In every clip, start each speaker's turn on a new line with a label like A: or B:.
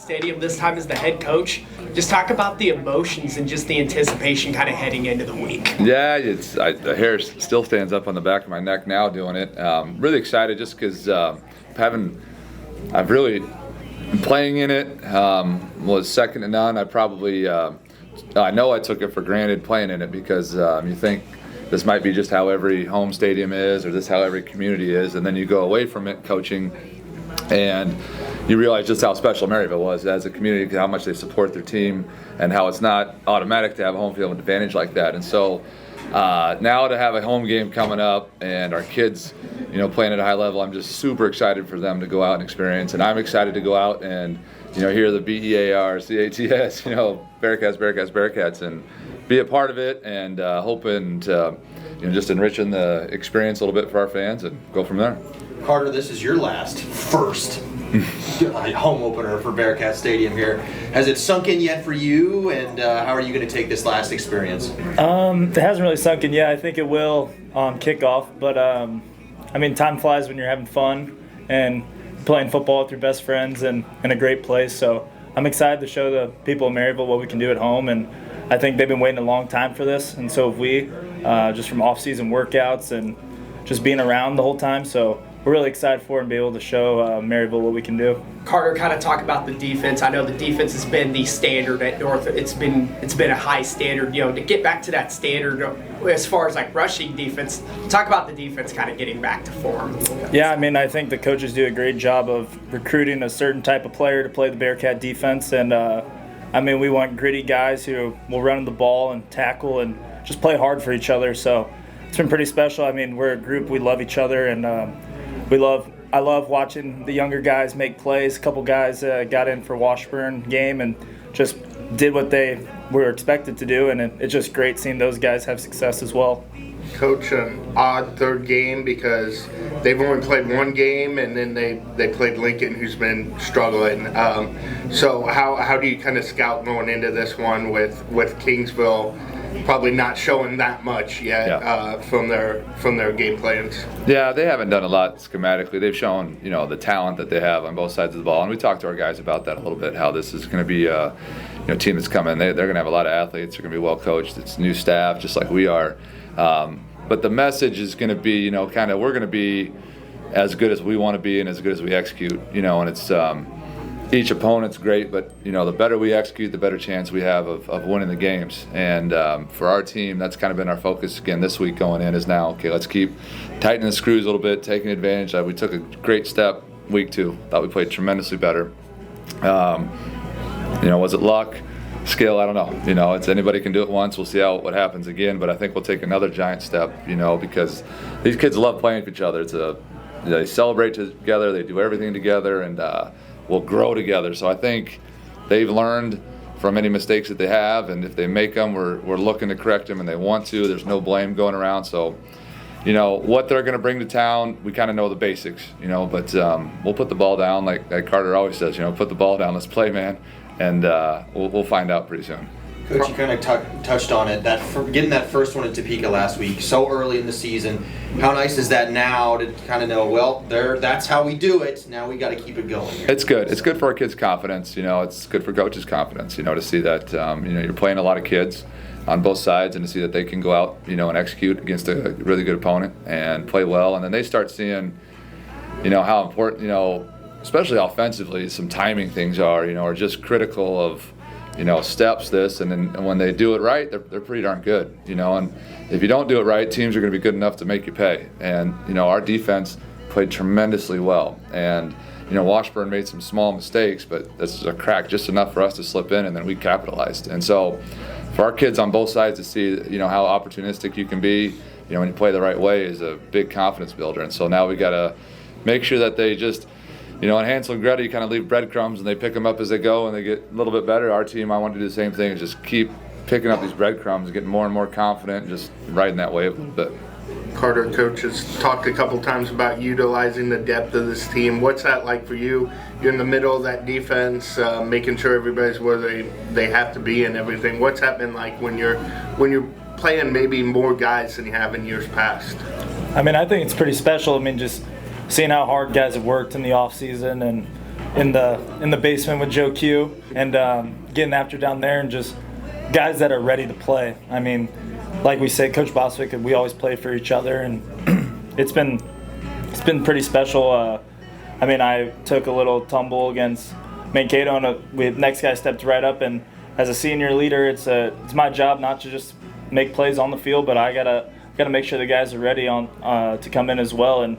A: Stadium, this time as the head coach. Just talk about the emotions and just the anticipation kind of heading into the week.
B: Yeah, the hair still stands up on the back of my neck now doing it. Really excited just because I've really been playing in it. Was second to none. I know I took it for granted playing in it because you think this might be just how every home stadium is, or this how every community is, and then you go away from it coaching and you realize just how special Maryville was as a community, how much they support their team, and how it's not automatic to have a home field advantage like that. And so now to have a home game coming up and our kids, playing at a high level, I'm just super excited for them to go out and experience. And I'm excited to go out and, hear the BEAR, CATS, Bearcats, and be a part of it, and hoping to, just enriching the experience a little bit for our fans and go from there.
C: Carter, this is your first home opener for Bearcat Stadium here. Has it sunk in yet for you, and how are you going to take this last experience?
D: It hasn't really sunk in yet. I think it will on kickoff, but time flies when you're having fun and playing football with your best friends and in a great place. So I'm excited to show the people of Maryville what we can do at home, and I think they've been waiting a long time for this, and so have we, just from off-season workouts and just being around the whole time. So we're really excited for it and be able to show Maryville what we can do.
A: Carter, kind of talk about the defense. I know the defense has been the standard at North. It's been a high standard. To get back to that standard as far as like rushing defense. Talk about the defense kind of getting back to form.
D: Yeah, I think the coaches do a great job of recruiting a certain type of player to play the Bearcat defense, and we want gritty guys who will run the ball and tackle and just play hard for each other. So it's been pretty special. We're a group. We love each other, and I love watching the younger guys make plays. A couple guys got in for Washburn game and just did what they were expected to do, and it's just great seeing those guys have success as well.
E: Coach, an odd third game because they've only played one game, and then they played Lincoln, who's been struggling. So how do you kind of scout going into this one with Kingsville probably not showing that much yet from their game plans?
B: Yeah, they haven't done a lot schematically. They've shown the talent that they have on both sides of the ball, and we talked to our guys about that a little bit. How this is going to be a team that's coming. They're going to have a lot of athletes. They're going to be well coached. It's new staff, just like we are. But the message is going to be, we're going to be as good as we want to be and as good as we execute, and it's each opponent's great, but, the better we execute, the better chance we have of winning the games. And for our team, that's kind of been our focus again this week going in is now, okay, let's keep tightening the screws a little bit, taking advantage. We took a great step week 2. Thought we played tremendously better. Was it luck? Skill, I don't know. It's anybody can do it once. We'll see what happens again, but I think we'll take another giant step, because these kids love playing with each other. They celebrate together, they do everything together, and we'll grow together. So I think they've learned from any mistakes that they have, and if they make them, we're looking to correct them, and they want to. There's no blame going around. So, what they're going to bring to town, we kind of know the basics, but we'll put the ball down like Carter always says, put the ball down, let's play, man. And we'll find out pretty soon.
C: Coach, you kind of touched on it. Getting that first one in Topeka last week, so early in the season. How nice is that now to kind of know, that's how we do it. Now we got to keep it going here.
B: It's good. It's good for our kids' confidence. It's good for coaches' confidence. To see that you're playing a lot of kids on both sides, and to see that they can go out and execute against a really good opponent and play well, and then they start seeing how important especially offensively, some timing things are just critical of, steps and then when they do it right, they're pretty darn good, and if you don't do it right, teams are going to be good enough to make you pay. And, our defense played tremendously well, and, Washburn made some small mistakes, but this is a crack just enough for us to slip in, and then we capitalized. And so for our kids on both sides to see, how opportunistic you can be, when you play the right way is a big confidence builder. And so now we got to make sure that they just, in Hansel and Gretel, you kind of leave breadcrumbs and they pick them up as they go and they get a little bit better. Our team, I want to do the same thing, is just keep picking up these breadcrumbs, getting more and more confident, and just riding that wave a little bit.
E: Carter, coach has talked a couple times about utilizing the depth of this team. What's that like for you? You're in the middle of that defense, making sure everybody's where they have to be and everything. What's that been like when you're playing maybe more guys than you have in years past?
D: I think it's pretty special. Just seeing how hard guys have worked in the off season, and in the basement with Joe Q and getting after down there, and just guys that are ready to play. I mean, like we say, Coach Boswick, we always play for each other, and it's been pretty special. I mean, I took a little tumble against Mankato, and the next guy stepped right up. And as a senior leader, it's my job not to just make plays on the field, but I gotta make sure the guys are ready to come in as well. And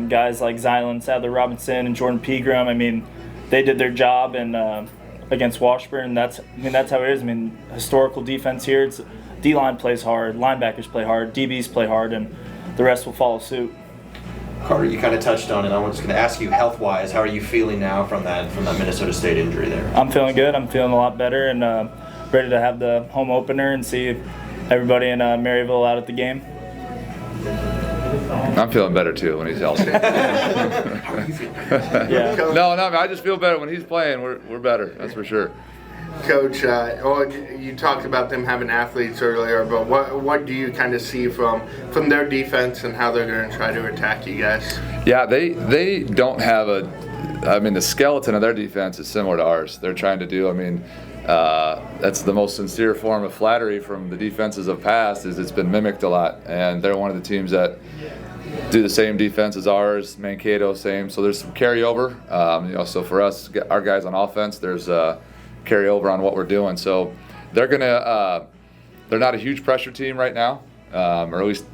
D: guys like Zylan Sadler Robinson and Jordan Pegram, I mean, they did their job and against Washburn. That's how it is. I mean, historical defense here. It's D-line plays hard, linebackers play hard, DBs play hard, and the rest will follow suit.
C: Carter, you kind of touched on it. I was just going to ask you, health-wise, how are you feeling now from that Minnesota State injury there?
D: I'm feeling good. I'm feeling a lot better, and ready to have the home opener and see everybody in Maryville out at the game.
B: I'm feeling better too when he's healthy.
D: Yeah.
B: No, I just feel better when he's playing. We're better, that's for sure.
E: Coach, you talked about them having athletes earlier, but what do you kind of see from their defense and how they're going to try to attack you guys?
B: Yeah, they don't have the skeleton of their defense is similar to ours. They're trying to do, that's the most sincere form of flattery from the defenses of past, is it's been mimicked a lot, and they're one of the teams that do the same defense as ours. Mankato, same. So there's some carryover. So for us, our guys on offense, there's carryover on what we're doing. So they're not a huge pressure team right now, or at least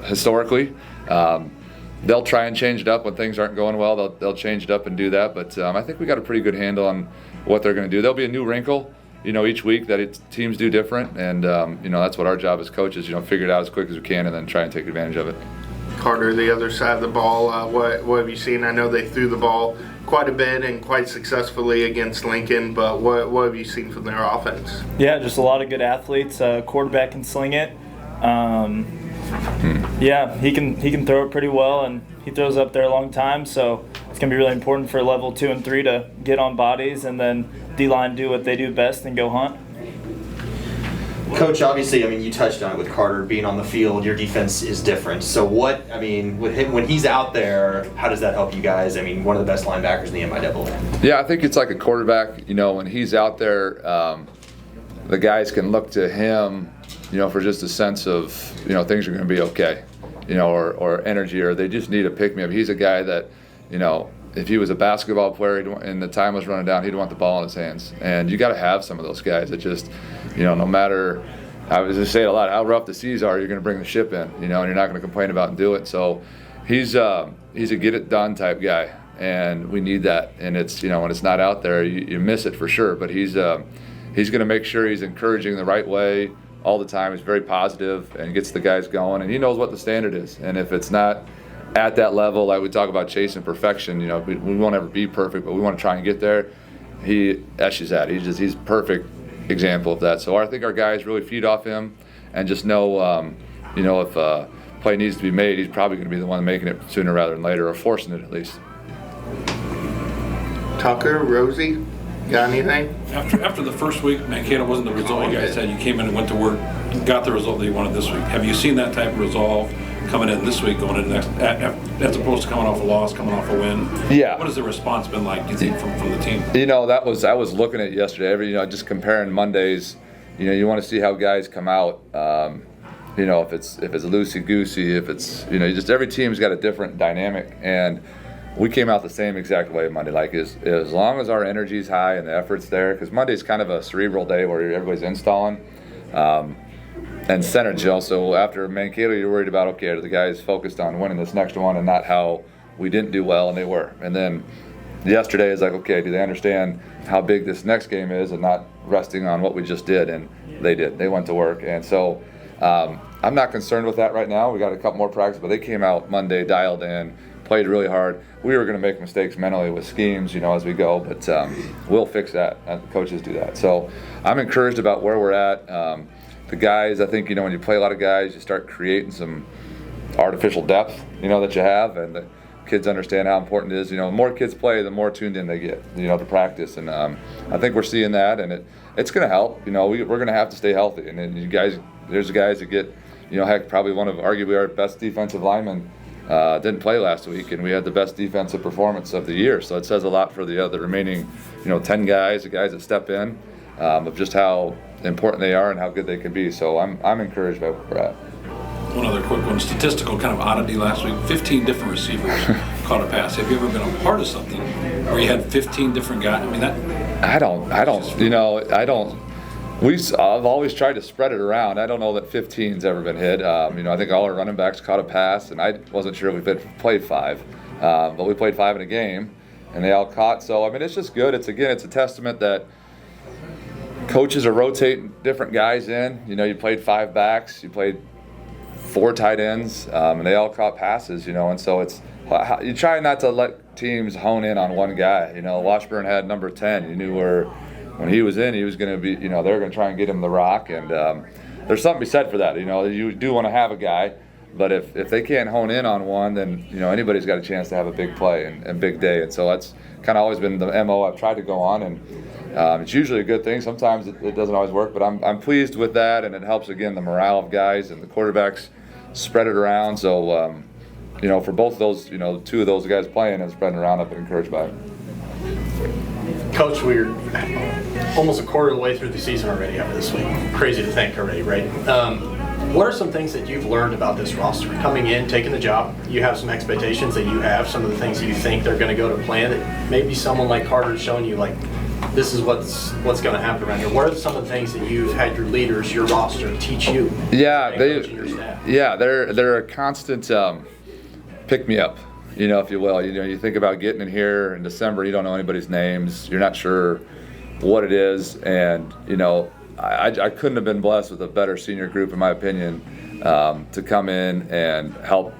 B: historically. They'll try and change it up when things aren't going well. They'll change it up and do that. But I think we got a pretty good handle on what they're going to do. There'll be a new wrinkle, each week that teams do different, and that's what our job as coaches, figure it out as quick as we can and then try and take advantage of it.
E: Carter, the other side of the ball, what have you seen? I know they threw the ball quite a bit and quite successfully against Lincoln, but what have you seen from their offense?
D: Yeah, just a lot of good athletes. Quarterback can sling it. Yeah, he can throw it pretty well, and he throws up there a long time, so it's going to be really important for level 2 and 3 to get on bodies, and then D-line do what they do best and go hunt.
C: Coach, obviously, you touched on it with Carter being on the field. Your defense is different. So with him, when he's out there, how does that help you guys? One of the best linebackers in the MIAA.
B: Yeah, I think it's like a quarterback. When he's out there, the guys can look to him, for just a sense of, things are going to be okay, or energy, or they just need a pick-me-up. He's a guy that, if he was a basketball player and the time was running down, he'd want the ball in his hands. And you got to have some of those guys that just, no matter, I was just saying a lot, how rough the seas are, you're going to bring the ship in, and you're not going to complain about and do it. So he's a get it done type guy, and we need that. And it's, when it's not out there, you miss it for sure. But he's going to make sure he's encouraging the right way all the time. He's very positive and gets the guys going, and he knows what the standard is. And if it's not at that level, like we talk about chasing perfection, we won't ever be perfect, but we want to try and get there. That's just that. He's perfect example of that. So I think our guys really feed off him and just know, if play needs to be made, he's probably going to be the one making it sooner rather than later, or forcing it at least.
E: Tucker, Rosie, got anything?
F: After the first week, Mankato wasn't the result you guys had. You came in and went to work, got the result that you wanted this week. Have you seen that type of resolve coming in this week, going in next, as opposed to coming off a loss, coming off a win?
B: Yeah.
F: What has the response been like, do you think, from the team?
B: I was looking at yesterday, just comparing Mondays. You want to see how guys come out. If it's loosey goosey, if it's just every team's got a different dynamic, and we came out the same exact way Monday. Like as long as our energy's high and the effort's there, because Monday's kind of a cerebral day where everybody's installing. And centered, so after Mankato, you're worried about, okay, are the guys focused on winning this next one and not how we didn't do well, and they were. And then yesterday is like, okay, do they understand how big this next game is and not resting on what we just did? And they did. They went to work. And so I'm not concerned with that right now. We got a couple more practices, but they came out Monday, dialed in, played really hard. We were going to make mistakes mentally with schemes, as we go, but we'll fix that. Coaches do that. So I'm encouraged about where we're at. The guys, I think, when you play a lot of guys, you start creating some artificial depth, that you have, and the kids understand how important it is. The more kids play, the more tuned in they get, to practice. And I think we're seeing that, and it's going to help. We're going to have to stay healthy. And then you guys, there's guys that get, heck, probably one of arguably our best defensive linemen didn't play last week, and we had the best defensive performance of the year. So it says a lot for the remaining, 10 guys, the guys that step in, of just how important they are and how good they can be. So I'm encouraged by where we're at.
F: One other quick one, statistical kind of oddity last week. 15 different receivers caught a pass. Have you ever been a part of something where you had 15 different guys? I mean,
B: I don't. I've always tried to spread it around. I don't know that 15's ever been hit. I think all our running backs caught a pass, and I wasn't sure if we played 5, but we played 5 in a game, and they all caught. So I mean, it's just good. It's a testament that coaches are rotating different guys in. You played 5 backs, you played 4 tight ends, and they all caught passes. And so you try not to let teams hone in on one guy. Washburn had number 10. You knew when he was in, he was going to be, they were going to try and get him the rock. And there's something to be said for that. You do want to have a guy, but if they can't hone in on one, then, anybody's got a chance to have a big play and big day. And so that's kind of always been the MO I've tried to go on. And it's usually a good thing. Sometimes it doesn't always work, but I'm pleased with that. And it helps, again, the morale of guys and the quarterbacks spread it around. So, for both of those, 2 of those guys playing and spreading around, I've been encouraged by it.
G: Coach, we're almost a quarter of the way through the season already after this week. Crazy to think already, right? What are some things that you've learned about this roster? Coming in, taking the job, you have some expectations that you have, some of the things that you think they're going to go to plan that maybe someone like Carter's showing you, like, this is what's going to happen around here. What are some of the things that you've had your leaders, your roster, teach you?
B: Yeah,
G: your staff?
B: they're a constant pick me up. If you will. You think about getting in here in December, you don't know anybody's names. You're not sure what it is. And, I couldn't have been blessed with a better senior group, in my opinion, to come in and help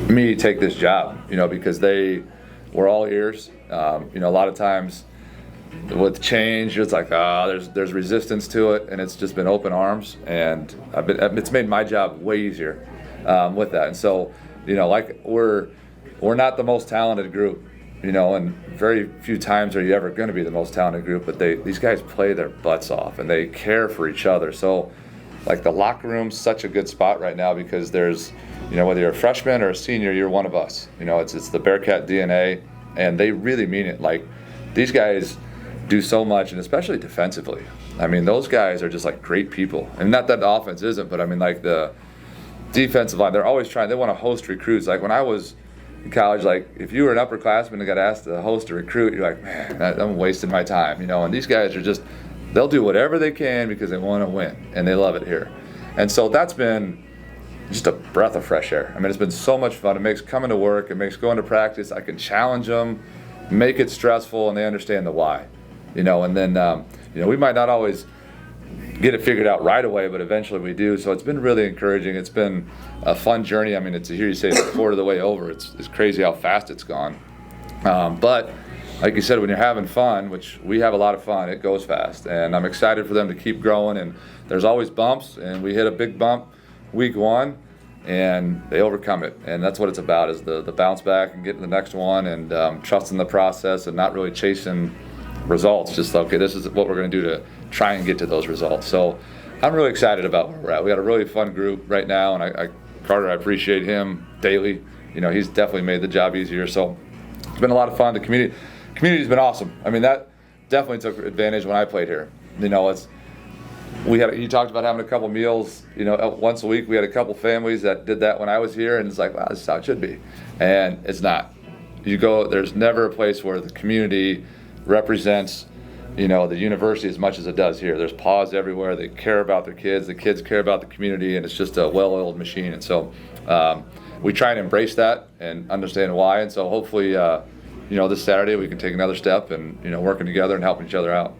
B: me take this job, because they were all ears. A lot of times with change, it's like, there's resistance to it, and it's just been open arms. And it's made my job way easier with that. And so, we're not the most talented group, and very few times are you ever going to be the most talented group, but these guys play their butts off and they care for each other. So, the locker room's such a good spot right now because there's, whether you're a freshman or a senior, you're one of us. It's the Bearcat DNA, and they really mean it. These guys do so much, and especially defensively. I mean, those guys are just great people. And not that the offense isn't, but I mean, the defensive line, they're always trying. They want to host recruits. When I was in college, if you were an upperclassman and got asked to host a recruit, you're like, man, I'm wasting my time, And these guys are just, they'll do whatever they can because they want to win, and they love it here. And so that's been just a breath of fresh air. I mean, it's been so much fun. It makes coming to work, it makes going to practice. I can challenge them, make it stressful, and they understand the why. And then, we might not always get it figured out right away, but eventually we do. So it's been really encouraging. It's been a fun journey. I mean, to hear you say it's a quarter of the way over, it's crazy how fast it's gone. But like you said, when you're having fun, which we have a lot of fun, it goes fast. And I'm excited for them to keep growing. And there's always bumps, and we hit a big bump week 1, and they overcome it. And that's what it's about, is the bounce back and getting the next one, and trusting the process and not really chasing results. Just, okay, this is what we're going to do to try and get to those results. So I'm really excited about where we're at. We got a really fun group right now, and Carter, I appreciate him daily. He's definitely made the job easier. So it's been a lot of fun. The community's been awesome. I mean, that definitely took advantage when I played here. You talked about having a couple meals, once a week. We had a couple families that did that when I was here, and it's like, wow, this is how it should be. And it's not. There's never a place where the community represents, the university as much as it does here. There's paws everywhere. They care about their kids. The kids care about the community, and it's just a well-oiled machine. And so we try and embrace that and understand why. And so hopefully, this Saturday we can take another step and, working together and helping each other out.